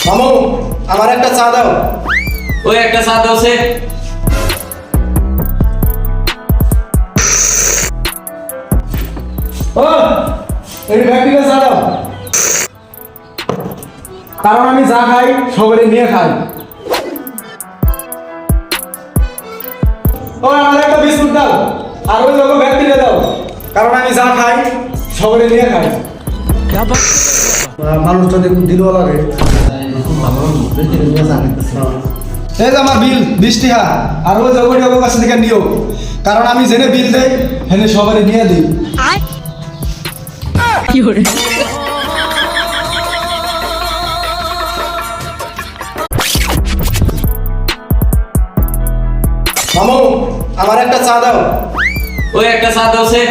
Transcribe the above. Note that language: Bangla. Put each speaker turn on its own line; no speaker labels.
মামু আমার একটা চা দাও।
ওই একটা চা দাও সে।
ও এই ব্যক্তিকে চা দাও। কারণ আমি যা খাই সবাই নিয়ে খাই। ও আমার একটা বিস্কুট দাও। আর ওই লোক ব্যক্তিকে দাও। কারণ আমি যা খাই সবাই নিয়ে খাই। মানুষটা দেখুন দিলওয়ালা রে। এই যে আমার বিল 20 টাকা। আর ওই জগড়ি ওর কাছ থেকে নিও। কারণ আমি জেনে বিল দেই হেনে সবাই নিয়ে দিই। মামু আমার একটা চা দাও।
ওই একটা চা দাও সে।